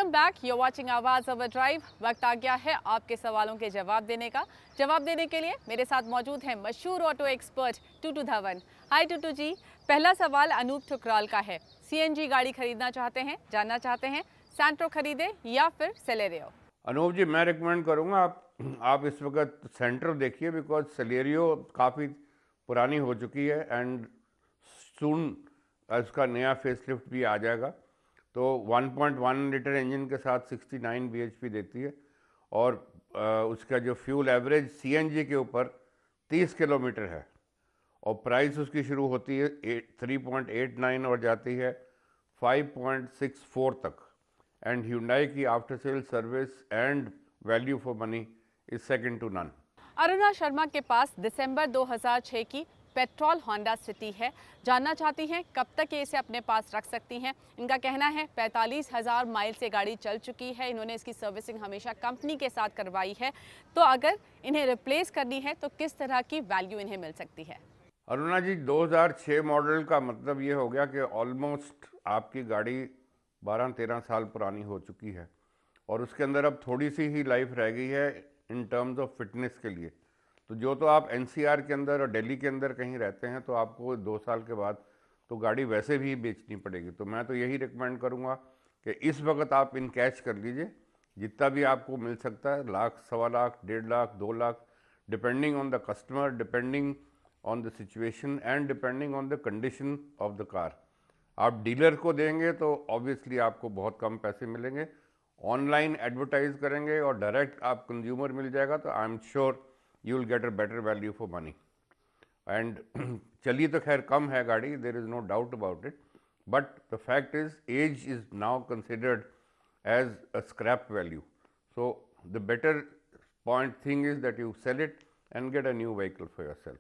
Welcome back, you are watching Awaaz overdrive. वक्त आ गया है आपके सवालों के जवाब देने का। जवाब देने के लिए मेरे साथ मौजूद हैं मशहूर ऑटो एक्सपर्ट टूटू धवन। हाय टूटू जी, पहला सवाल अनूप ठुकराल का है। सीएनजी गाड़ी खरीदना चाहते हैं, जानना चाहते हैं सैंट्रो खरीदे या फिर सेलेरियो? अनूप जी, मैं रिकमेंड करूंगा आप इस वक्त सेंट्रो देखिए, बिकॉज सेलेरियो काफ़ी पुरानी हो चुकी है एंड सून उसका नया फेसलिफ्ट भी आ जाएगा। तो 1.1 लीटर इंजन के साथ 69 bhp देती है और उसका जो फ्यूल एवरेज सीएनजी के ऊपर 30 किलोमीटर है और प्राइस उसकी शुरू होती है 3.89 और जाती है 5.64 तक। एंड Hyundai की after sale service and value for money is second to none. Aruna Sharma के पास दिसंबर 2006 की पेट्रोल होंडा सिटी है, जानना चाहती हैं कब तक ये इसे अपने पास रख सकती हैं। इनका कहना है 45,000 माइल से गाड़ी चल चुकी है, इन्होंने इसकी सर्विसिंग हमेशा कंपनी के साथ करवाई है, तो अगर इन्हें रिप्लेस करनी है तो किस तरह की वैल्यू इन्हें मिल सकती है? अरुणा जी, 2006 मॉडल का मतलब ये हो गया कि ऑलमोस्ट आपकी गाड़ी 12-13 साल पुरानी हो चुकी है और उसके अंदर अब थोड़ी सी ही लाइफ रह गई है इन टर्म्स ऑफ फिटनेस के लिए। तो जो तो आप एनसीआर के अंदर और दिल्ली के अंदर कहीं रहते हैं तो आपको 2 साल के बाद तो गाड़ी वैसे भी बेचनी पड़ेगी। तो मैं तो यही रिकमेंड करूंगा कि इस वक्त आप इन कैश कर लीजिए, जितना भी आपको मिल सकता है, lakh, 1.25 lakh, 1.5 lakh, 2 lakh, depending on the customer, depending on the situation and depending on the condition of the car. आप डीलर को देंगे तो ऑब्वियसली आपको बहुत कम पैसे मिलेंगे, ऑनलाइन एडवर्टाइज करेंगे और डायरेक्ट आप कंज्यूमर मिल जाएगा तो I am sure you will get a better value for money. And चलिए तो खैर कम है गाड़ी, there is no doubt about it, but the fact is as is now considered as a scrap value. So the better point thing is that you sell it and get a new vehicle for yourself.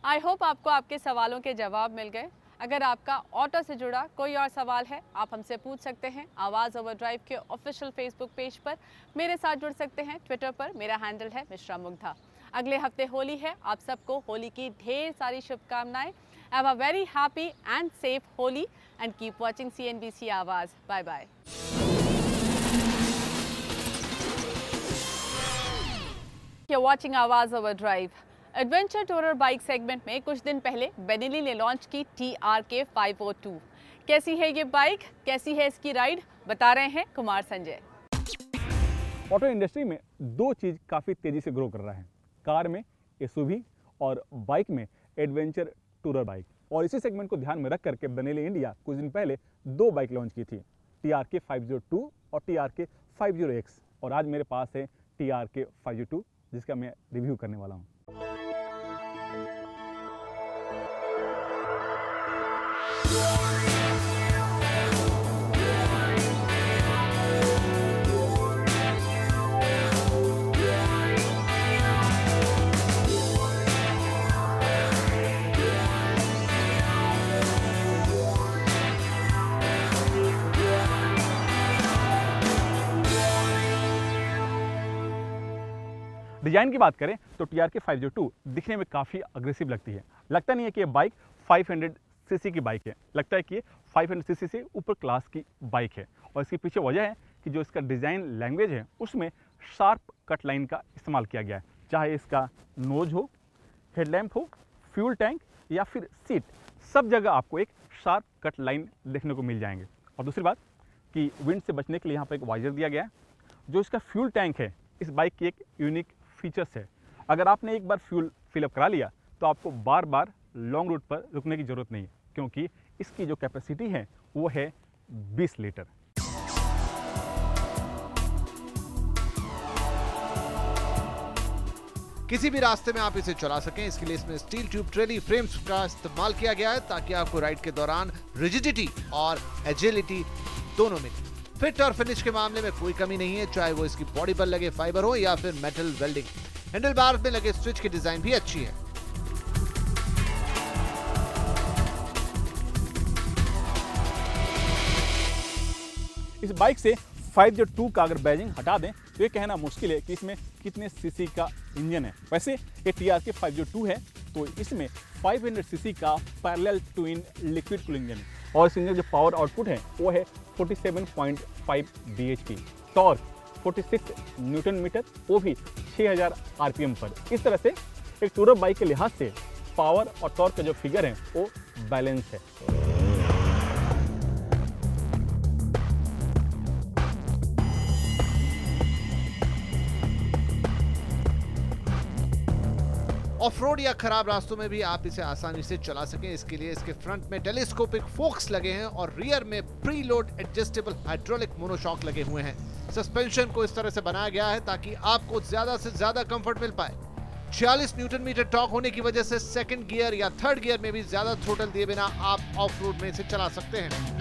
I hope आपको आपके सवालों के जवाब मिल गए। अगर आपका auto से जुड़ा कोई और सवाल है, आप हमसे पूछ सकते हैं आवाज़ ओवरड्राइव के ऑफिशियल फेसबुक पेज पर। मेरे साथ जुड़ सकते हैं ट्विटर पर, मेरा हैंडल है मिश्रा मुग्धा। अगले हफ्ते होली है, आप सबको होली की ढेर सारी शुभकामनाएं। Have a very happy and safe Holi and keep watching CNBC Awaaz. Bye bye. You're watching Awaaz overdrive. Adventure tourer bike segment में कुछ दिन पहले बेनेली ने लॉन्च की TRK 502। कैसी है ये बाइक, कैसी है इसकी राइड, बता रहे हैं कुमार संजय। ऑटो इंडस्ट्री में दो चीज़ काफ़ी तेज़ी से ग्रो कर रहा है, कार में SUV और बाइक में एडवेंचर टूरर बाइक। और इसी सेगमेंट को ध्यान में रख करके बेनेली इंडिया कुछ दिन पहले 2 बाइक लॉन्च की थी, TRK 502 और TRK 50X। और आज मेरे पास है TRK 502 जिसका मैं रिव्यू करने वाला हूँ। डिज़ाइन की बात करें तो TRK 502 दिखने में काफ़ी अग्रेसिव लगती है। लगता नहीं है कि ये बाइक 500 सीसी की बाइक है, लगता है कि ये 500 सीसी से ऊपर क्लास की बाइक है। और इसके पीछे वजह है कि जो इसका डिज़ाइन लैंग्वेज है उसमें शार्प कट लाइन का इस्तेमाल किया गया है। चाहे इसका नोज हो, हेडलैम्प हो, फ्यूल टैंक या फिर सीट, सब जगह आपको एक शार्प कट लाइन देखने को मिल जाएंगे। और दूसरी बात कि विंड से बचने के लिए यहाँ पर एक वाइजर दिया गया है। जो इसका फ्यूल टैंक है इस बाइक की एक यूनिक फीचर्स है। अगर आपने एक बार फ्यूल फिलअप करा लिया तो आपको बार बार लॉन्ग रूट पर रुकने की ज़रूरत नहीं है, क्योंकि इसकी जो कैपेसिटी है वो है 20 लीटर। किसी भी रास्ते में आप इसे चला सकें, इसके लिए इसमें स्टील ट्यूब ट्रेली फ्रेम्स का इस्तेमाल किया गया है ताकि आपको राइड के दौरान रिजिडिटी और एजिलिटी दोनों मिले। फिट और फिनिश के मामले में कोई कमी नहीं है, चाहे वो इसकी बॉडी पर लगे फाइबर हो या फिर मेटल वेल्डिंग। हैंडल बार में लगे स्विच की डिजाइन भी अच्छी है। इस बाइक से 502 का अगर बैजिंग हटा दें तो ये कहना मुश्किल है कि इसमें कितने सीसी का इंजन है। वैसे ये TRK 502 है तो इसमें 500 सीसी का parallel twin liquid cooling engine है। और इस इंजन का जो पावर आउटपुट है वो है 47.5 bhp, टॉर्क 46 न्यूटन मीटर, वो भी 6000 आरपीएम पर। इस तरह से एक टूरर बाइक के लिहाज से पावर और टॉर्क का जो फिगर है वो बैलेंस है। ऑफ रोड या खराब रास्तों में भी आप इसे आसानी से चला सकें, इसके लिए इसके फ्रंट में टेलीस्कोपिक फोक्स लगे हैं और रियर में pre load adjustable hydraulic monoshock लगे हुए हैं। सस्पेंशन को इस तरह से बनाया गया है ताकि आपको ज्यादा से ज्यादा कंफर्ट मिल पाए। 46 न्यूटन मीटर टॉर्क होने की वजह से सेकंड गियर या थर्ड गियर में भी ज्यादा थ्रोटल दिए बिना आप ऑफ रोड में इसे चला सकते हैं।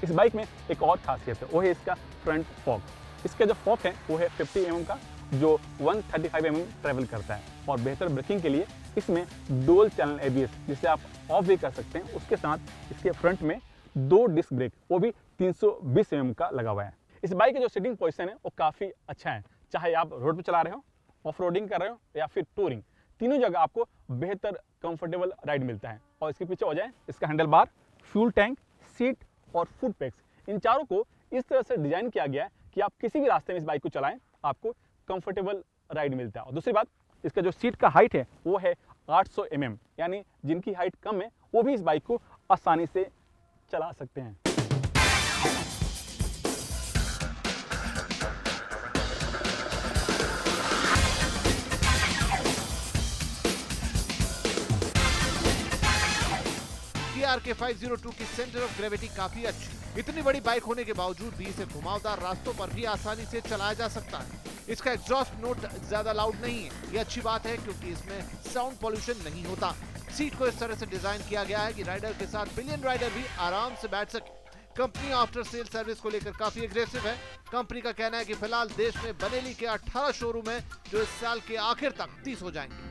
इस बाइक में एक और खासियत है, वो है इसका फ्रंट फॉक। इसका जो फॉक है वो है 50 mm का, जो 135 mm ट्रेवल करता है। और बेहतर ब्रेकिंग के लिए इसमें डुअल चैनल ABS, जिसे आप ऑफ भी कर सकते हैं। उसके साथ इसके फ्रंट में 2 डिस्क ब्रेक, वो भी 320 mm का लगा हुआ है। इस बाइक का जो सीटिंग पोजीशन है वो काफ़ी अच्छा है, चाहे आप रोड पर चला रहे हो, ऑफ रोडिंग कर रहे हो या फिर टूरिंग, तीनों जगह आपको बेहतर कंफर्टेबल राइड मिलता है। और इसके पीछे हो जाए इसका handle bar, fuel tank, seat और फुट पैक्स, इन चारों को इस तरह से डिजाइन किया गया है कि आप किसी भी रास्ते में इस बाइक को चलाएं, आपको कंफर्टेबल राइड मिलता है। और दूसरी बात, इसका जो सीट का हाइट है वो है 800 mm, यानी जिनकी हाइट कम है वो भी इस बाइक को आसानी से चला सकते हैं। TRK 502 की सेंटर ऑफ ग्रेविटी काफी अच्छी। इतनी बड़ी बाइक होने के बावजूद भी इसे घुमावदार रास्तों पर भी आसानी से चलाया जा सकता है। इसका एग्जॉस्ट नोट ज्यादा लाउड नहीं है, ये अच्छी बात है क्योंकि इसमें साउंड पॉल्यूशन नहीं होता। सीट को इस तरह से डिजाइन किया गया है कि राइडर के साथ पिलियन राइडर भी आराम से बैठ सके। कंपनी आफ्टर सेल सर्विस को लेकर काफी एग्रेसिव है। कंपनी का कहना है कि फिलहाल देश में बनेली के 18 शोरूम है जो इस साल के आखिर तक 30 हो जाएंगे।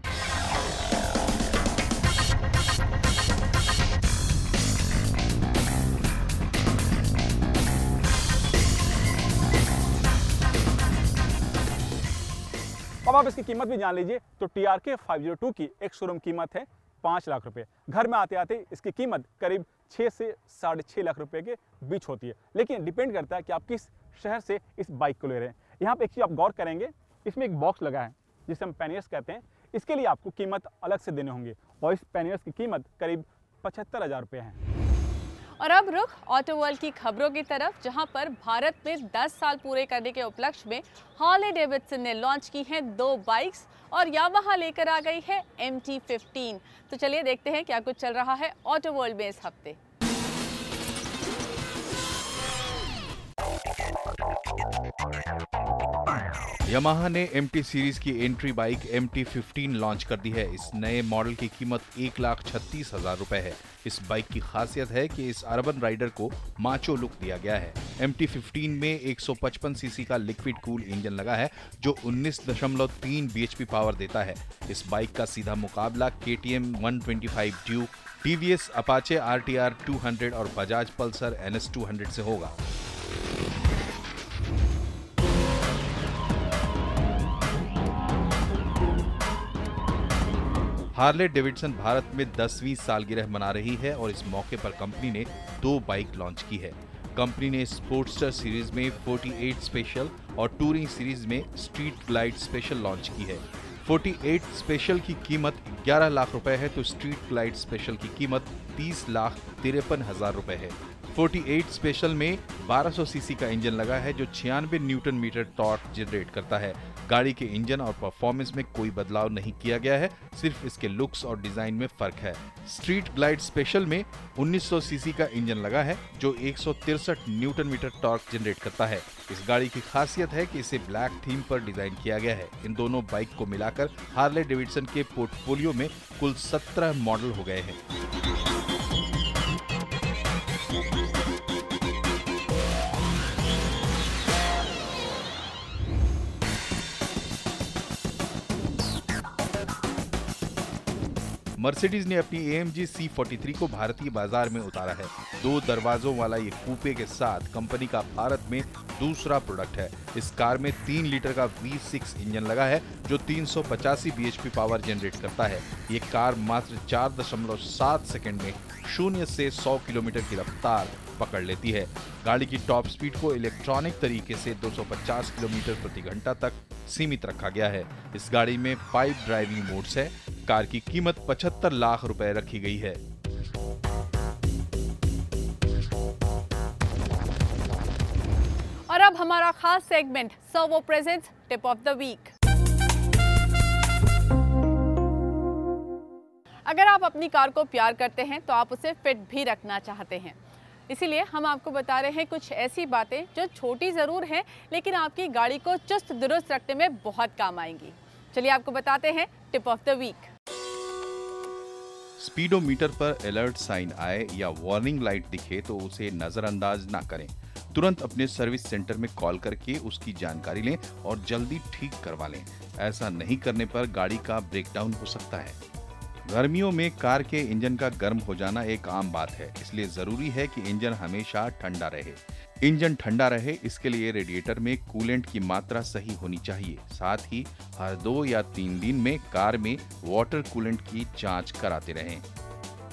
अब आप इसकी कीमत भी जान लीजिए। तो TRK 502 की एक शोरूम कीमत है 5 लाख रुपए। घर में आते आते इसकी कीमत करीब 6 से 6.5 लाख रुपए के बीच होती है, लेकिन डिपेंड करता है कि आप किस शहर से इस बाइक को ले रहे हैं। यहाँ पे एक चीज़ आप गौर करेंगे, इसमें एक बॉक्स लगा है जिसे हम पैनियर्स कहते हैं। इसके लिए आपको कीमत अलग से देने होंगे और इस पैनियर्स की कीमत करीब 75,000 रुपये है। और अब रुख ऑटो वर्ल्ड की खबरों की तरफ, जहां पर भारत में 10 साल पूरे करने के उपलक्ष्य में हार्ले डेविडसन ने लॉन्च की हैं 2 बाइक्स और यामाहा लेकर आ गई है MT-15। तो चलिए देखते हैं क्या कुछ चल रहा है ऑटो वर्ल्ड में इस हफ्ते। यामाहा ने MT सीरीज की एंट्री बाइक MT-15 लॉन्च कर दी है। इस नए मॉडल की कीमत 1,36,000 रुपए है। इस बाइक की खासियत है कि इस अर्बन राइडर को माचो लुक दिया गया है। MT-15 में 155 सीसी का लिक्विड कूल इंजन लगा है जो 19.3 bhp पावर देता है। इस बाइक का सीधा मुकाबला KTM 125 Duke, TVS Apache RTR 200 और बजाज पल्सर NS 200 से होगा। हार्ले डेविडसन भारत में 10वीं सालगिरह मना रही है और इस मौके पर कंपनी ने 2 बाइक लॉन्च की है। कंपनी ने स्पोर्टस्टर सीरीज में 48 स्पेशल और टूरिंग सीरीज में स्ट्रीट ग्लाइड स्पेशल लॉन्च की है। 48 स्पेशल की कीमत 11 लाख रुपए है तो स्ट्रीट ग्लाइड स्पेशल की कीमत 30,53,000 रुपए है। 48 स्पेशल में 1200 सीसी का इंजन लगा है जो 96 न्यूटन मीटर टॉर्क जनरेट करता है। गाड़ी के इंजन और परफॉर्मेंस में कोई बदलाव नहीं किया गया है, सिर्फ इसके लुक्स और डिजाइन में फर्क है। स्ट्रीट ग्लाइड स्पेशल में 1900 सीसी का इंजन लगा है जो 163 न्यूटन मीटर टॉर्क जनरेट करता है। इस गाड़ी की खासियत है कि इसे ब्लैक थीम पर डिजाइन किया गया है। इन दोनों बाइक को मिलाकर हार्ले डेविडसन के पोर्टफोलियो में कुल 17 मॉडल हो गए हैं। मर्सिडीज ने अपनी AMG C43 को भारतीय बाजार में उतारा है। 2 दरवाजों वाला ये कूपे के साथ कंपनी का भारत में दूसरा प्रोडक्ट है। इस कार में 3 लीटर का V6 इंजन लगा है जो 385 bhp पावर जनरेट करता है। ये कार मात्र 4.7 सेकंड में 0 से 100 किलोमीटर की रफ्तार पकड़ लेती है। गाड़ी की टॉप स्पीड को इलेक्ट्रॉनिक तरीके से 250 किलोमीटर प्रति घंटा तक सीमित रखा गया है। इस गाड़ी में 5 ड्राइविंग मोड्स है। कार की कीमत 75 लाख रुपए रखी गई है। और अब हमारा खास segment Servo presents tip of the week. अगर आप अपनी कार को प्यार करते हैं तो आप उसे फिट भी रखना चाहते हैं, इसीलिए हम आपको बता रहे हैं कुछ ऐसी बातें जो छोटी ज़रूर हैं लेकिन आपकी गाड़ी को चुस्त दुरुस्त रखने में बहुत काम आएंगी। चलिए आपको बताते हैं tip of the week. Speedometer पर अलर्ट साइन आए या वार्निंग लाइट दिखे तो उसे नजरअंदाज ना करें। तुरंत अपने सर्विस सेंटर में कॉल करके उसकी जानकारी लें और जल्दी ठीक करवा लें। ऐसा नहीं करने पर गाड़ी का ब्रेकडाउन हो सकता है। गर्मियों में कार के इंजन का गर्म हो जाना एक आम बात है, इसलिए जरूरी है कि इंजन हमेशा ठंडा रहे। इंजन ठंडा रहे इसके लिए रेडिएटर में कूलेंट की मात्रा सही होनी चाहिए। साथ ही हर 2 या 3 दिन में कार में वाटर कूलेंट की जांच कराते रहें।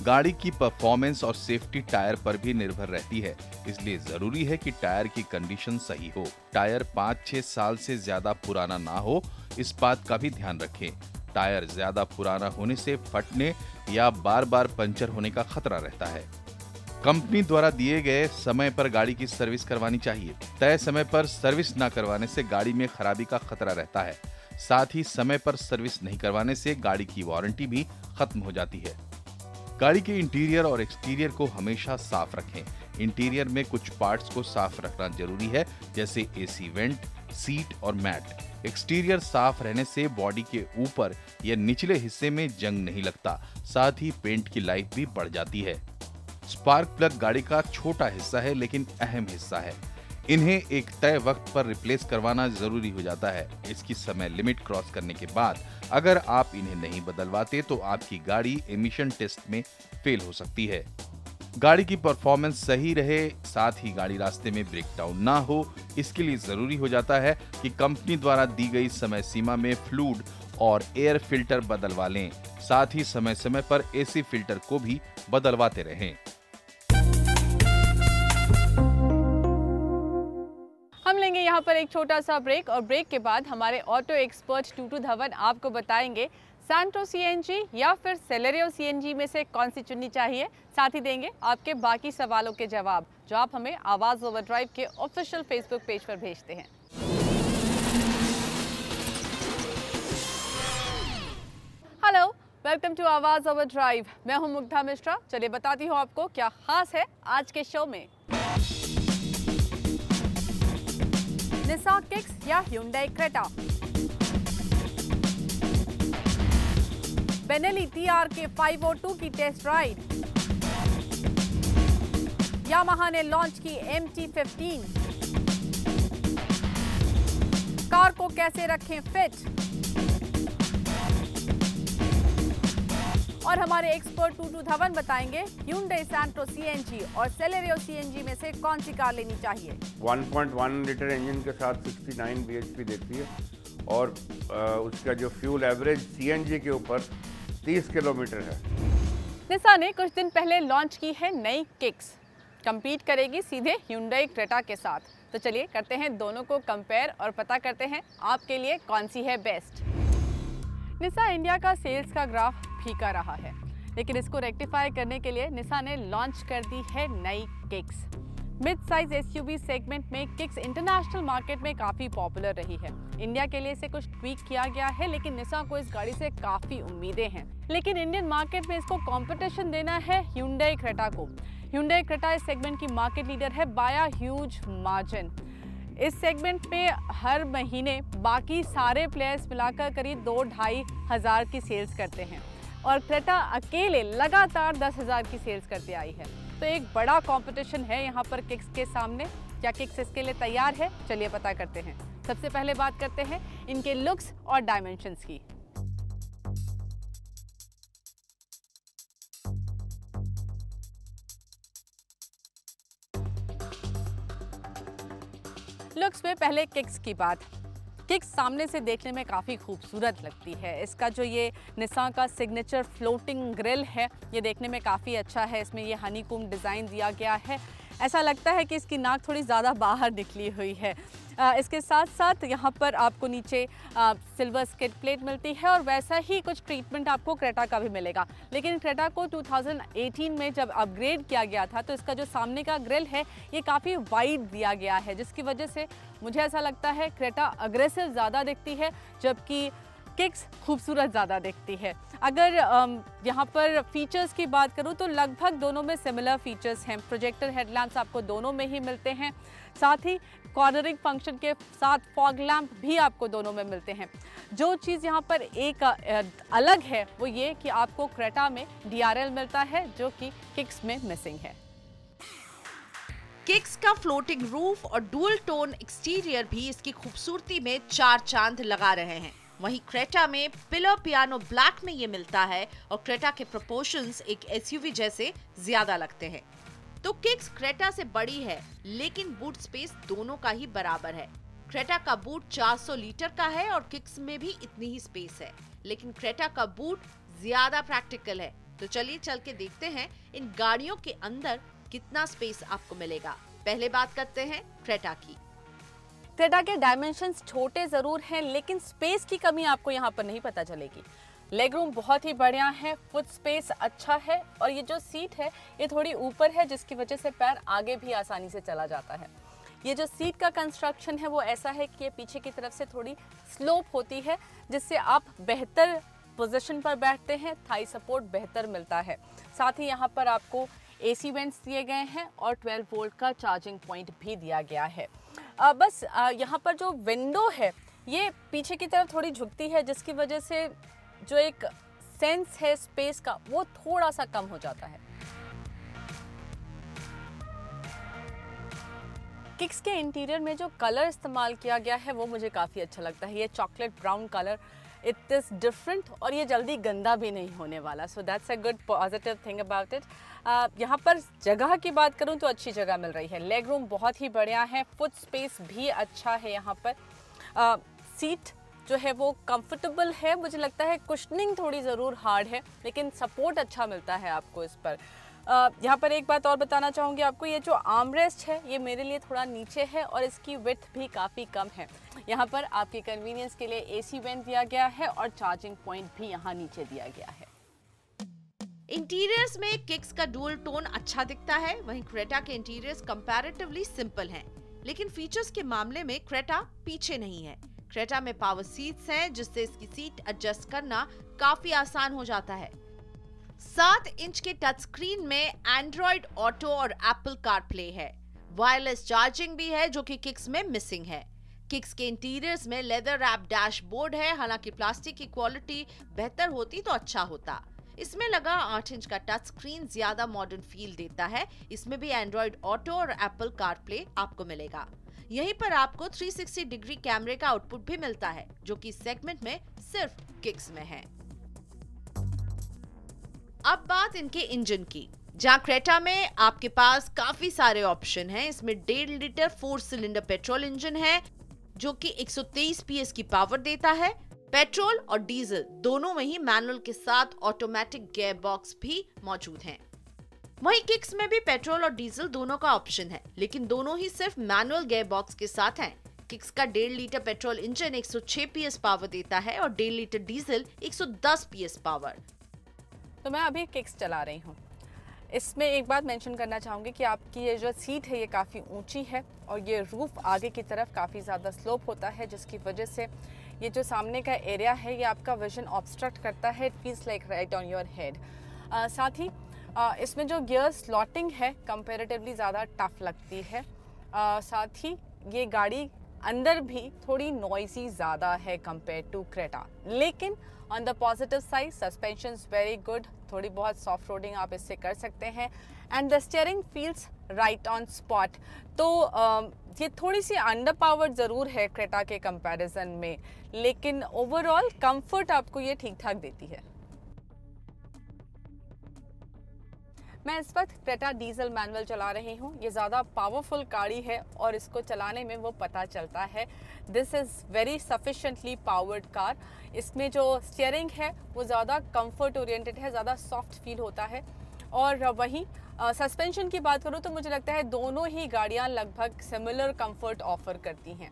गाड़ी की परफॉर्मेंस और सेफ्टी टायर पर भी निर्भर रहती है, इसलिए जरूरी है कि टायर की कंडीशन सही हो। टायर 5-6 साल से ज्यादा पुराना ना हो, इस बात का भी ध्यान रखें। टायर ज्यादा पुराना होने से फटने या बार बार पंचर होने का खतरा रहता है। कंपनी द्वारा दिए गए समय पर गाड़ी की सर्विस करवानी चाहिए। तय समय पर सर्विस न करवाने से गाड़ी में खराबी का खतरा रहता है। साथ ही समय पर सर्विस नहीं करवाने से गाड़ी की वारंटी भी खत्म हो जाती है। गाड़ी के इंटीरियर और एक्सटीरियर को हमेशा साफ रखें। इंटीरियर में कुछ पार्ट्स को साफ रखना जरूरी है, जैसे AC वेंट, सीट और मैट। एक्सटीरियर साफ रहने से बॉडी के ऊपर या निचले हिस्से में जंग नहीं लगता। साथ ही पेंट की लाइफ भी बढ़ जाती है। स्पार्क प्लग गाड़ी का छोटा हिस्सा है लेकिन अहम हिस्सा है। इन्हें एक तय वक्त पर रिप्लेस करवाना जरूरी हो जाता है। इसकी समय लिमिट क्रॉस करने के बाद अगर आप इन्हें नहीं बदलवाते तो आपकी गाड़ी एमिशन टेस्ट में फेल हो सकती है। गाड़ी की परफॉर्मेंस सही रहे, साथ ही गाड़ी रास्ते में ब्रेकडाउन ना हो, इसके लिए जरूरी हो जाता है कि कंपनी द्वारा दी गई समय सीमा में फ्लूइड और एयर फिल्टर बदलवा लें। साथ ही समय समय पर AC फिल्टर को भी बदलवाते रहें। हम लेंगे यहाँ पर एक छोटा सा ब्रेक और ब्रेक के बाद हमारे ऑटो एक्सपर्ट टूटू धवन आपको बताएंगे सैंट्रो CNG या फिर सेलेरियो CNG में से कौन सी चुननी चाहिए। साथ ही देंगे आपके बाकी सवालों के जवाब जो आप हमें आवाज ओवरड्राइव के ऑफिशियल फेसबुक पेज पर भेजते हैं। हेलो, वेलकम टू आवाज ओवरड्राइव। मैं हूं मुग्धा मिश्रा। चलिए बताती हूं आपको क्या खास है आज के शो में। निसान किक्स या Hyundai क्रेटा, बेनेली TRK 502 की टेस्ट राइड, यामाहा ने लॉन्च की MT-15, कार को कैसे रखें फिट, और हमारे एक्सपर्ट टूटू धवन बताएंगे Hyundai सैंट्रो CNG और सेलेरियो CNG में से कौन सी कार लेनी चाहिए। 1.1 लीटर इंजन के साथ 69 bhp देती है और उसका जो फ्यूल एवरेज CNG के ऊपर 30 किलोमीटर है। निसान ने कुछ दिन पहले लॉन्च की है नई किक्स, compete करेगी सीधे Hyundai क्रेटा के साथ। तो चलिए करते हैं दोनों को कंपेयर और पता करते हैं आपके लिए कौन सी है बेस्ट। निसान इंडिया का सेल्स का ग्राफ फीका रहा है, लेकिन इसको रेक्टिफाई करने के लिए निसान ने लॉन्च कर दी है नई kicks. Mid size SUV segment में किक्स इंटरनेशनल मार्केट में काफ़ी पॉपुलर रही है। इंडिया के लिए इसे कुछ ट्वीक किया गया है, लेकिन निसान को इस गाड़ी से काफ़ी उम्मीदें हैं। लेकिन इंडियन मार्केट में इसको कंपटीशन देना है Hyundai क्रेटा को। Hyundai क्रेटा इस सेगमेंट की मार्केट लीडर है बाय अ ह्यूज मार्जिन। इस सेगमेंट में हर महीने बाकी सारे प्लेयर्स मिलाकर करीब 2-2.5 हज़ार की सेल्स करते हैं और क्रेटा अकेले लगातार 10,000 की सेल्स करते आई है। तो एक बड़ा कंपटीशन है यहाँ पर किक्स के सामने। क्या किक्स इसके लिए तैयार है? चलिए पता करते हैं। सबसे पहले बात करते हैं इनके लुक्स और डायमेंशंस की। लुक्स में पहले किक्स की बात। किक्स सामने से देखने में काफ़ी खूबसूरत लगती है। इसका जो ये निसान का सिग्नेचर फ्लोटिंग ग्रिल है, ये देखने में काफ़ी अच्छा है। इसमें ये हनीकॉम्ब डिज़ाइन दिया गया है। ऐसा लगता है कि इसकी नाक थोड़ी ज़्यादा बाहर निकली हुई है। इसके साथ साथ यहाँ पर आपको नीचे सिल्वर स्किड प्लेट मिलती है और वैसा ही कुछ ट्रीटमेंट आपको क्रेटा का भी मिलेगा। लेकिन क्रेटा को 2018 में जब अपग्रेड किया गया था तो इसका जो सामने का ग्रिल है ये काफ़ी वाइड दिया गया है, जिसकी वजह से मुझे ऐसा लगता है क्रेटा अग्रेसिव ज़्यादा दिखती है, जबकि किक्स खूबसूरत ज़्यादा दिखती है। अगर यहाँ पर फीचर्स की बात करूँ तो लगभग दोनों में सिमिलर फीचर्स हैं। प्रोजेक्टर हेडलैम्प्स आपको दोनों में ही मिलते हैं, साथ ही कॉर्नरिंग फंक्शन के साथ फॉग लैम्प भी आपको दोनों में मिलते हैं। जो चीज़ यहाँ पर एक अलग है वो ये कि आपको क्रेटा में DRL मिलता है, जो कि किक्स में मिसिंग है। किक्स का फ्लोटिंग रूफ और डुअल टोन एक्सटीरियर भी इसकी खूबसूरती में चार चांद लगा रहे हैं। वहीं क्रेटा में पिलर पियानो ब्लैक में ये मिलता है और क्रेटा के प्रोपोर्शंस एक SUV जैसे ज्यादा लगते हैं। तो किक्स क्रेटा से बड़ी है, लेकिन बूट स्पेस दोनों का ही बराबर है। क्रेटा का बूट 400 लीटर का है और किक्स में भी इतनी ही स्पेस है, लेकिन क्रेटा का बूट ज्यादा प्रैक्टिकल है। तो चलिए चल के देखते हैं इन गाड़ियों के अंदर कितना स्पेस आपको मिलेगा। पहले बात करते हैं क्रेटा की। क्रेटा के डायमेंशंस छोटे ज़रूर हैं, लेकिन स्पेस की कमी आपको यहाँ पर नहीं पता चलेगी। लेग रूम बहुत ही बढ़िया है, फुट स्पेस अच्छा है और ये जो सीट है ये थोड़ी ऊपर है, जिसकी वजह से पैर आगे भी आसानी से चला जाता है। ये जो सीट का कंस्ट्रक्शन है वो ऐसा है कि ये पीछे की तरफ से थोड़ी स्लोप होती है, जिससे आप बेहतर पोजीशन पर बैठते हैं, थाई सपोर्ट बेहतर मिलता है। साथ ही यहाँ पर आपको AC वेंट्स दिए गए हैं और 12 वोल्ट का चार्जिंग पॉइंट भी दिया गया है। बस यहाँ पर जो विंडो है ये पीछे की तरफ थोड़ी झुकती है, जिसकी वजह से जो एक सेंस है स्पेस का वो थोड़ा सा कम हो जाता है। किक्स के इंटीरियर में जो कलर इस्तेमाल किया गया है वो मुझे काफ़ी अच्छा लगता है। ये chocolate brown colour, it is different और ये जल्दी गंदा भी नहीं होने वाला। So that's a good positive thing about it. यहाँ पर जगह की बात करूँ तो अच्छी जगह मिल रही है। लेग रूम बहुत ही बढ़िया है, फुट स्पेस भी अच्छा है। यहाँ पर सीट जो है वो कंफर्टेबल है। मुझे लगता है कुशनिंग थोड़ी ज़रूर हार्ड है, लेकिन सपोर्ट अच्छा मिलता है आपको इस पर। यहाँ पर एक बात और बताना चाहूँगी आपको, ये जो आर्मरेस्ट है ये मेरे लिए थोड़ा नीचे है और इसकी विड्थ भी काफ़ी कम है। यहाँ पर आपके कन्वीनियंस के लिए AC वेंट दिया गया है और चार्जिंग पॉइंट भी यहाँ नीचे दिया गया है। इंटीरियर्स में किक्स का डुअल टोन अच्छा दिखता है, वहीं क्रेटा के इंटीरियर्स कंपैरेटिवली सिंपल हैं, लेकिन फीचर्स के मामले में क्रेटा पीछे नहीं है। क्रेटा में पावर सीट्स हैं, जिससे इसकी सीट एडजस्ट करना काफी आसान हो जाता है। 7 इंच के टच स्क्रीन में एंड्रॉइड ऑटो और एप्पल कारप्ले है। वायरलेस चार्जिंग भी है, जो कि किक्स में मिसिंग है। किक्स के इंटीरियर्स में लेदर रैप डैशबोर्ड है, हालांकि प्लास्टिक की क्वालिटी बेहतर होती तो अच्छा होता। इसमें लगा 8 इंच का टच स्क्रीन ज्यादा मॉडर्न फील देता है। इसमें भी एंड्रॉइड ऑटो और एप्पल कारप्ले आपको मिलेगा। यहीं पर आपको 360 डिग्री कैमरे का आउटपुट भी मिलता है, जो कि सेगमेंट में सिर्फ किक्स में है। अब बात इनके इंजन की, जहां क्रेटा में आपके पास काफी सारे ऑप्शन हैं। इसमें 1.5 लीटर 4 सिलेंडर पेट्रोल इंजन है, जो कि 123 PS की पावर देता है। पेट्रोल और डीजल दोनों में ही मैनुअल के साथ ऑटोमेटिक गियर बॉक्स भी मौजूद हैं। वहीं किक्स में भी पेट्रोल और डीजल दोनों का ऑप्शन है, लेकिन दोनों ही सिर्फ मैनुअल गियर बॉक्स के साथ हैं। किक्स का 1.5 litre petrol engine 106 PS power देता है और 1.5 लीटर डीजल 110 PS पावर। तो मैं अभी किक्स चला रही हूँ। इसमें एक बात मेंशन करना चाहूँगी कि आपकी ये जो सीट है ये काफ़ी ऊंची है और ये रूफ आगे की तरफ काफ़ी ज़्यादा स्लोप होता है, जिसकी वजह से ये जो सामने का एरिया है ये आपका विजन ऑब्स्ट्रक्ट करता है। It feels like right on your head. साथ ही इसमें जो गियर स्लॉटिंग है कंपैरेटिवली ज़्यादा टफ लगती है। साथ ही ये गाड़ी अंदर भी थोड़ी नॉइजी ज़्यादा है कंपेयर टू क्रेटा, लेकिन on the positive side suspension very good. थोड़ी बहुत सॉफ्ट रोडिंग आप इससे कर सकते हैं and the steering feels right on spot. तो ये थोड़ी सी अंडर पावर्ड ज़रूर है क्रेटा के कंपैरिजन में, लेकिन ओवरऑल कंफर्ट आपको ये ठीक ठाक देती है। मैं इस वक्त क्रेटा डीजल मैनुअल चला रही हूँ। ये ज़्यादा पावरफुल गाड़ी है और इसको चलाने में वो पता चलता है। This is very sufficiently powered car. इसमें जो स्टीयरिंग है वो ज़्यादा कंफर्ट ओरिएंटेड है, ज़्यादा सॉफ्ट फील होता है। और वहीं सस्पेंशन की बात करूँ तो मुझे लगता है दोनों ही गाड़ियाँ लगभग सिमिलर कंफर्ट ऑफर करती हैं।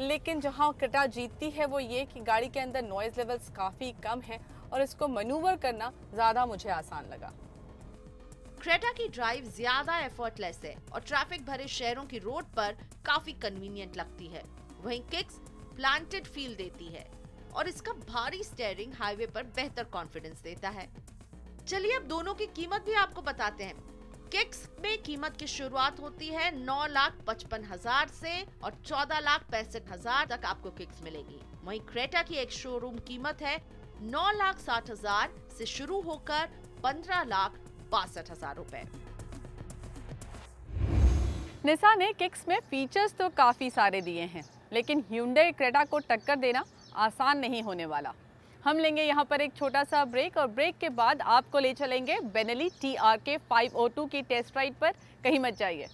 लेकिन जहाँ क्रेटा जीतती है वो ये कि गाड़ी के अंदर नॉइज़ लेवल्स काफ़ी कम है और इसको मैन्यूवर करना ज़्यादा मुझे आसान लगा। क्रेटा की ड्राइव ज्यादा एफर्टलेस है और ट्रैफिक भरे शहरों की रोड पर काफी कन्वीनियंट लगती है। वहीं किक्स प्लांटेड फील देती है और इसका भारी स्टीयरिंग हाईवे पर बेहतर कॉन्फिडेंस देता है। चलिए अब दोनों की कीमत भी आपको बताते हैं। किक्स में कीमत की शुरुआत होती है 9,55,000 से और 14,65,000 तक आपको किक्स मिलेगी। वहीं क्रेटा की एक शोरूम कीमत है 9,60,000 से शुरू होकर 15,62,000 रुपए। निसान ने किक्स में फीचर्स तो काफ़ी सारे दिए हैं, लेकिन Hyundai क्रेटा को टक्कर देना आसान नहीं होने वाला। हम लेंगे यहाँ पर एक छोटा सा ब्रेक और ब्रेक के बाद आपको ले चलेंगे बेनेली TRK 502 की टेस्ट राइड पर। कहीं मत जाइए।